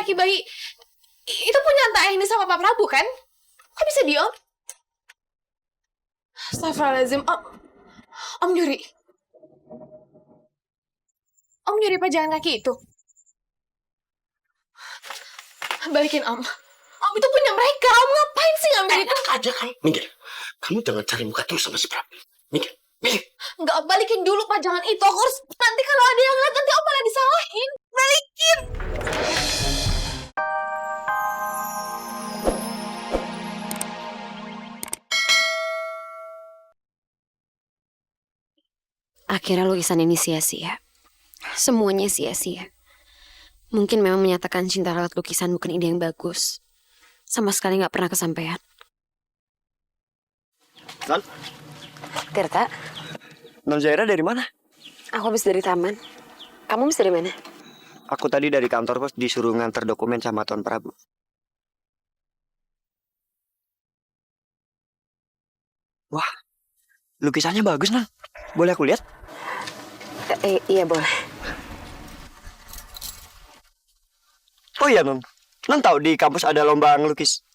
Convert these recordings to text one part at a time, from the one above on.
kaki bayi itu punya Tante Aini sama Pak Prabu kan? Kok bisa diem? Astagfirullahaladzim. Om nyuri. Om nyuri pajangan kaki itu. Balikin Om. Om itu punya mereka. Om ngapain sih ngambil itu? Enak aja kamu. Minggir. Kamu jangan cari muka terus sama si Prabu. Minggir. Minggir. Enggak, balikin dulu pajangan itu. Aku harus, nanti kalau ada yang lihat nanti Om malah disalahin. Balikin. Akhirnya lukisan ini sia-sia. Semuanya sia-sia. Mungkin memang menyatakan cinta lewat lukisan bukan ide yang bagus. Sama sekali gak pernah kesampaian. Non? Tirta, Non Zaira dari mana? aku habis dari taman. Kamu habis dari mana? Aku tadi dari kantor bos disuruh ngantar dokumen sama Tuan Prabu. Wah, lukisannya bagus, Non. Boleh aku lihat? Iya boleh. Oh iya, Non. Non tahu di kampus ada lomba ngelukis.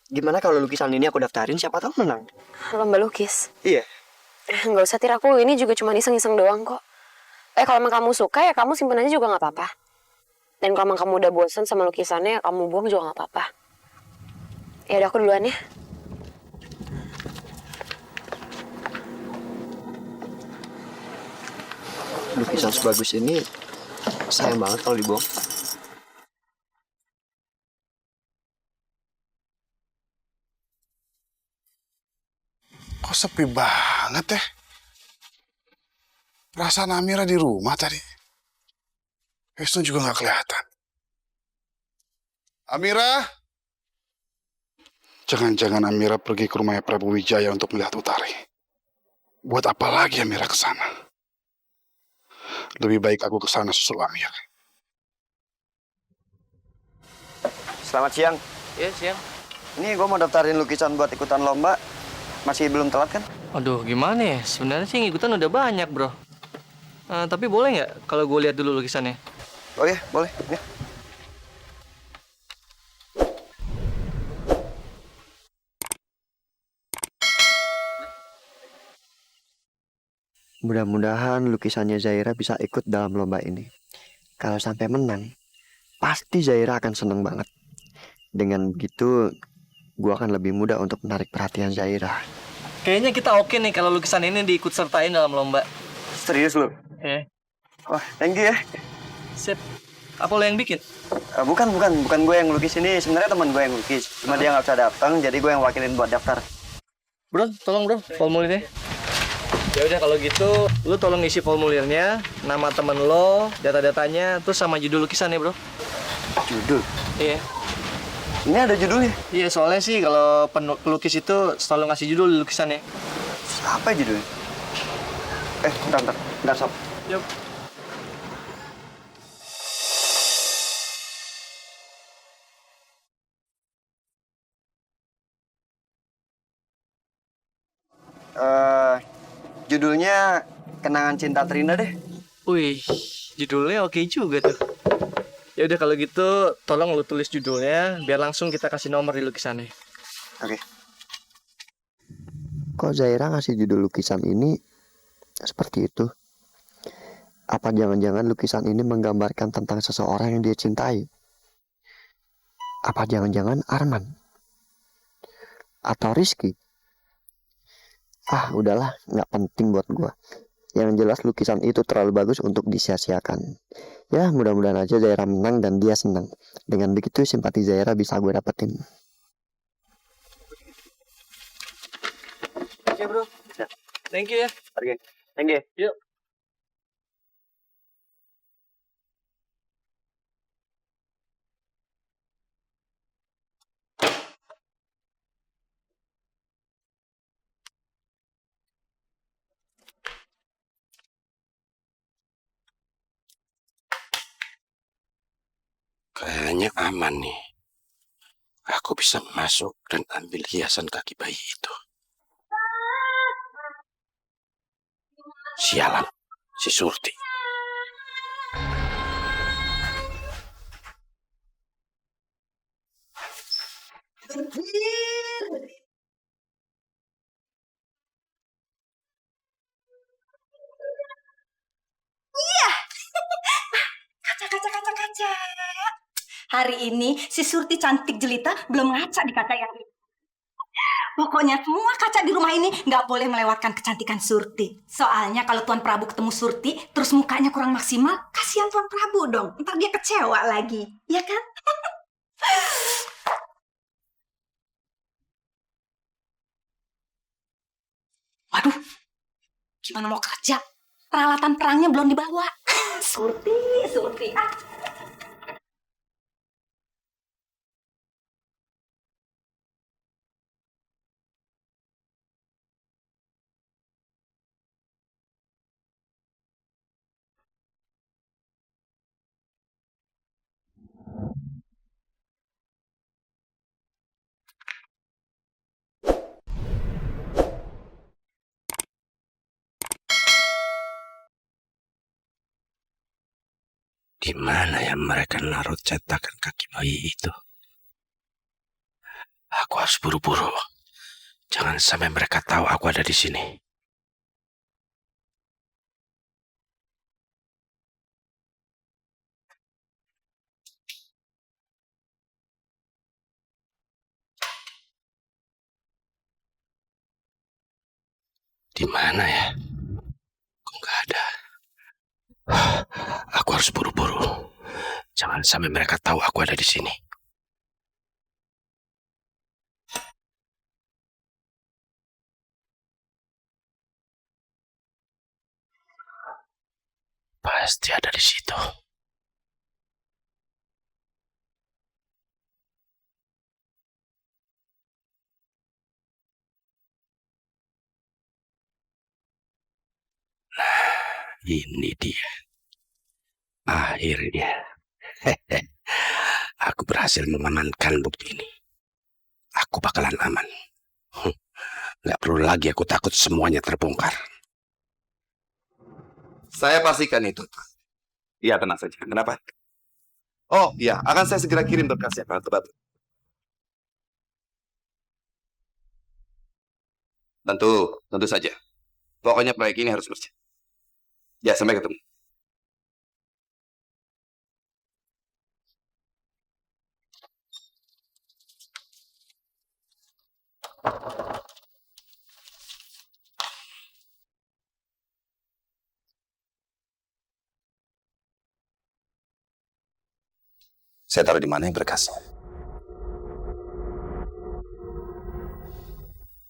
Gimana kalau lukisan ini aku daftarin, siapa tahu menang. Lomba lukis. Iya. Nggak usah Tir, aku ini juga cuma iseng-iseng doang kok. Kalau emang kamu suka ya kamu simpen aja juga nggak apa-apa. Dan kalau emang kamu udah bosan sama lukisannya, kamu buang juga nggak apa-apa. Ya udah aku duluan ya. Lukisan sebagus ini sayang banget kalau dibuang. Kok sepi banget ya? Perasaan Amira di rumah tadi. Wisnu juga nggak kelihatan. Amira? Jangan-jangan Amira pergi ke rumahnya Prabu Wijaya untuk melihat Utari. Buat apa lagi Amira ke sana? Lebih baik aku ke sana susul Amira. Selamat siang. Iya, siang. Ini gue mau daftarin lukisan buat ikutan lomba. Masih belum telat kan? Aduh, gimana ya? Sebenarnya sih yang ikutan udah banyak, bro. Tapi boleh nggak kalau gue lihat dulu lukisannya? Oh iya, boleh. Ya. Mudah-mudahan lukisannya Zaira bisa ikut dalam lomba ini. Kalau sampai menang, pasti Zaira akan seneng banget. Dengan begitu, gue akan lebih mudah untuk menarik perhatian Zaira. Kayaknya kita oke nih kalau lukisan ini diikut sertain dalam lomba. Serius lu? Wah, thank you ya. Sip. Apa lo yang bikin? Bukan gue yang lukis ini. Sebenarnya teman gue yang lukis. Cuma dia nggak bisa daftar, jadi gue yang wakilin buat daftar. Bro, tolong bro, formulirnya. Ya udah kalau gitu, lu tolong isi formulirnya, nama temen lo, data-datanya, terus sama judul lukisannya, bro. Judul? Iya. Ini ada judulnya? Iya, soalnya sih kalau pelukis itu selalu ngasih judul di lukisannya. Apa judulnya? Bentar, sob. Yuk. Judulnya Kenangan Cinta Terindah deh. Wih, judulnya oke juga tuh. Ya udah kalau gitu, tolong lu tulis judulnya biar langsung kita kasih nomor di lukisannya. Oke. Kok Zaira ngasih judul lukisan ini seperti itu? Apa jangan-jangan lukisan ini menggambarkan tentang seseorang yang dia cintai? Apa jangan-jangan Arman? Atau Rizky? Udahlah, nggak penting buat gua. Yang jelas lukisan itu terlalu bagus untuk disia-siakan. Ya, mudah-mudahan aja Zaira menang dan dia senang. Dengan begitu simpati Zaira bisa gue dapetin. Oke bro. Thank you ya. Oke, thank you. Yuk. Kayaknya aman nih. Aku bisa masuk dan ambil hiasan kaki bayi itu. Sialan, si Surti. Hari ini si Surti cantik jelita belum ngaca di kaca yang ini. Pokoknya semua kaca di rumah ini nggak boleh melewatkan kecantikan Surti. Soalnya kalau Tuan Prabu ketemu Surti, terus mukanya kurang maksimal, kasihan Tuan Prabu dong. Ntar dia kecewa lagi, ya kan? Waduh, gimana mau kerja? Peralatan perangnya belum dibawa. Surti. Di mana ya mereka naruh cetakan kaki bayi itu? Aku harus buru-buru. Jangan sampai mereka tahu aku ada di sini. Di mana ya? Kok nggak ada? Aku harus buru-buru. Jangan sampai mereka tahu aku ada di sini. Pasti ada di situ. Nah, ini dia. Akhirnya. Aku berhasil mengamankan bukti ini. Aku bakalan aman. Nggak perlu lagi aku takut semuanya terbongkar. Saya pastikan itu. Iya, tenang saja. Kenapa? Oh, iya. Akan saya segera kirim berkasnya ke Ratu Batu. Tentu saja. Pokoknya proyek ini harus berjalan. Ya, sampai ketemu. Saya taruh di mana yang berkasnya?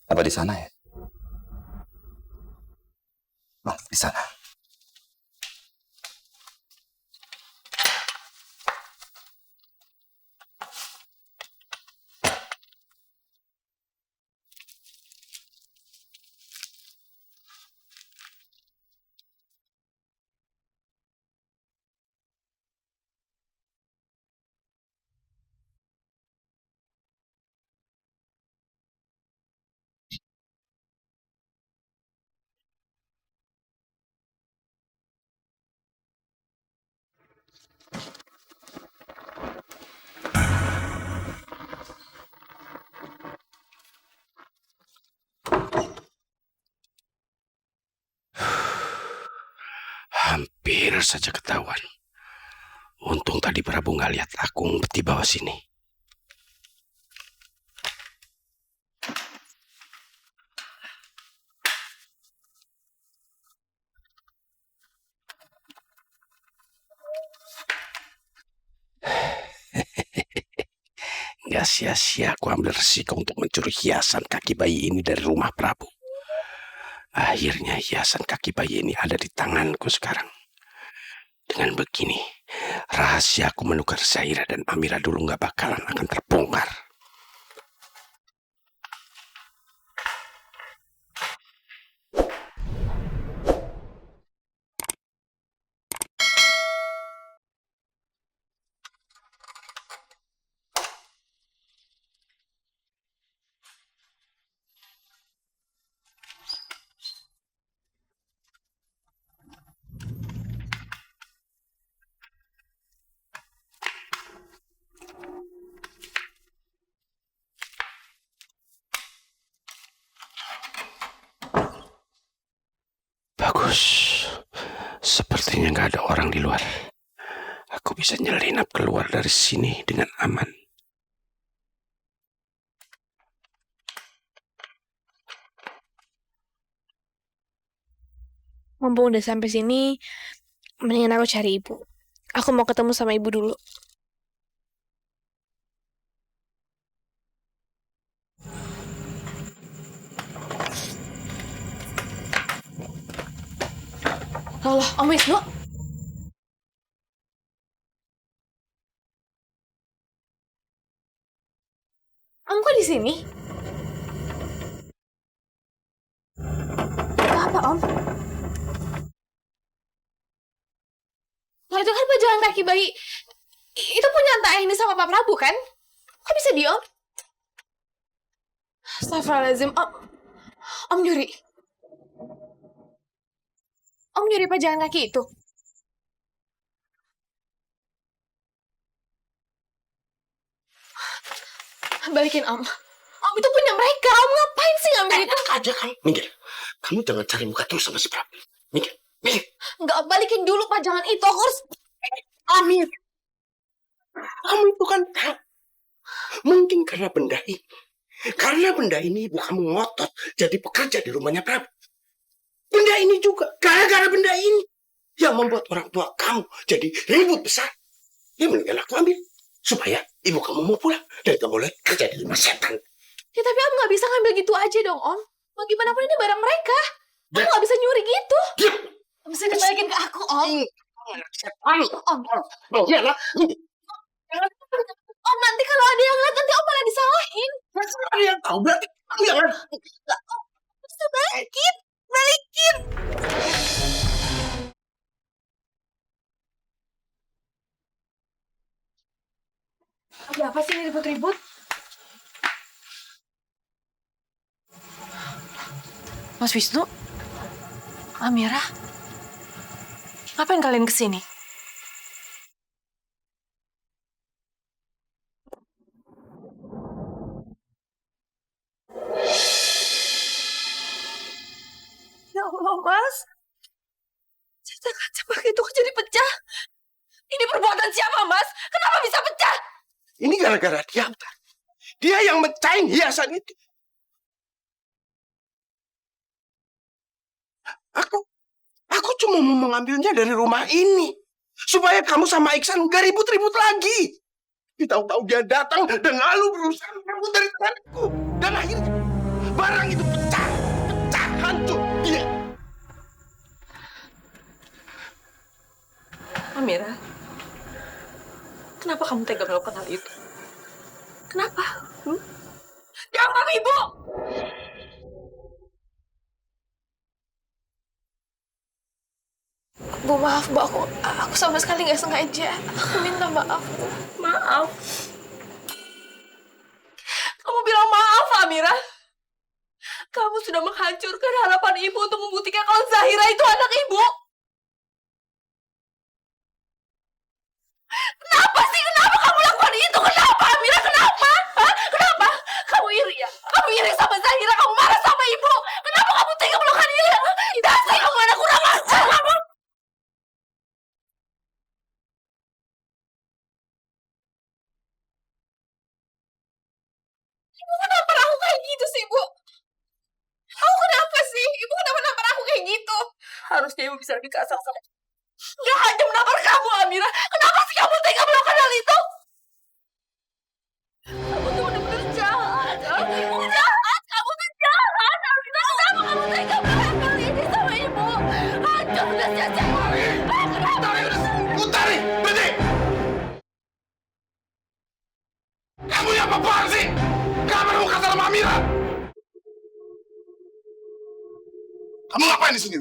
Apa di sana ya? Oh, di sana. Hampir saja ketahuan. Untung tadi Prabu nggak lihat aku ngumpet di bawah sini. Nggak sia-sia aku ambil resiko untuk mencuri hiasan kaki bayi ini dari rumah Prabu. Akhirnya hiasan kaki bayi ini ada di tanganku sekarang. Dengan begini, rahasia aku menukar Zaira dan Amira dulu nggak bakalan akan terbongkar. Bagus. Sepertinya nggak ada orang di luar. aku bisa nyelinap keluar dari sini dengan aman. Mumpung udah sampai sini, mendingan aku cari ibu. Aku mau ketemu sama ibu dulu. Loh, Om Wisnu? Om kok di sini? Itu apa, Om? Lah itu kan pajangan kaki bayi. Itu punya Tante ini sama Pak Prabu kan? Kok bisa di Om? Astagfirullahaladzim, Om nyuri. Om nyuri pajangan kaki itu. Balikin Om. Om itu punya mereka. Om ngapain sih ngambil itu? Aja kamu, minggir. Kamu jangan cari muka terus sama si Prabu. Minggir, minggir. Nggak, balikin dulu pajangan itu. Aku harus... Amir, kamu itu kan tahu. Mungkin karena benda ini. Karena benda ini ibu kamu ngotot jadi pekerja di rumahnya Prabu. Benda ini juga, gara-gara benda ini yang membuat orang tua kamu jadi ribut besar. Ya mendingan aku ambil. Supaya ibu kamu mau pulang dan kamu boleh kerja di rumah setan. Ya tapi Om nggak bisa ngambil gitu aja dong Om. Mau gimana pun ini barang mereka. Om nggak bisa nyuri gitu. Diam. Om bisa dibalikin ke aku Om. Om. Iyalah. Om nanti kalau ada yang lihat nanti Om malah disalahin. Ada yang tahu berarti kamu yang Om bisa balikin. Balikin. Ada apa sih ini ribut-ribut? Mas Wisnu? Amira? Ngapain kalian kesini? Ya Allah, Mas. Kaca pakai itu jadi pecah. Ini perbuatan siapa, Mas? Kenapa bisa pecah? Ini gara-gara dia. Dia yang mecahin hiasan itu. Aku cuma mau mengambilnya dari rumah ini. Supaya kamu sama Iksan gak ribut-ribut lagi. Tahu-tahu dia datang dan lalu berusaha merebut dari tanganku. Dan akhirnya barang itu pecah. Pecah, hancur. Iya. Amira, kenapa kamu tega melakukan hal itu? Kenapa? Jangan, Ibu! Bu, maaf, Bu. Aku sama sekali nggak sengaja. Aku minta maaf, Bu. Maaf. Kamu bilang maaf, Amira. Kamu sudah menghancurkan harapan Ibu untuk membuktikan kalau Zahira itu anak Ibu. Kenapa sih? Kenapa kamu lakukan itu? Kenapa, Amira? Kenapa? Hah? Kenapa? Kamu iri ya? Kamu iri sama Zahira? Kamu marah sama Ibu? Kenapa kamu tega melakukan ini? Dasar kamu anak kurang ajar kamu! Ibu kenapa aku kayak gitu sih, Bu? Aku kenapa sih? Ibu kenapa nampar aku kayak gitu? Harusnya Ibu bisa lebih kasar sama Gak hanya menampar kamu, Amira. Kenapa sih kamu tega melakukan hal itu? Kamu tuh bener-bener jahat. Ibu jahat. Kamu tuh jahat, Amira. Kenapa kamu tega melakukan hal ini sama Ibu? Hancur udah sia-sia. Utari, berhenti! Kamu yang apa sih? Kenapa kamu kasar sama Amira? Kamu ngapain di sini?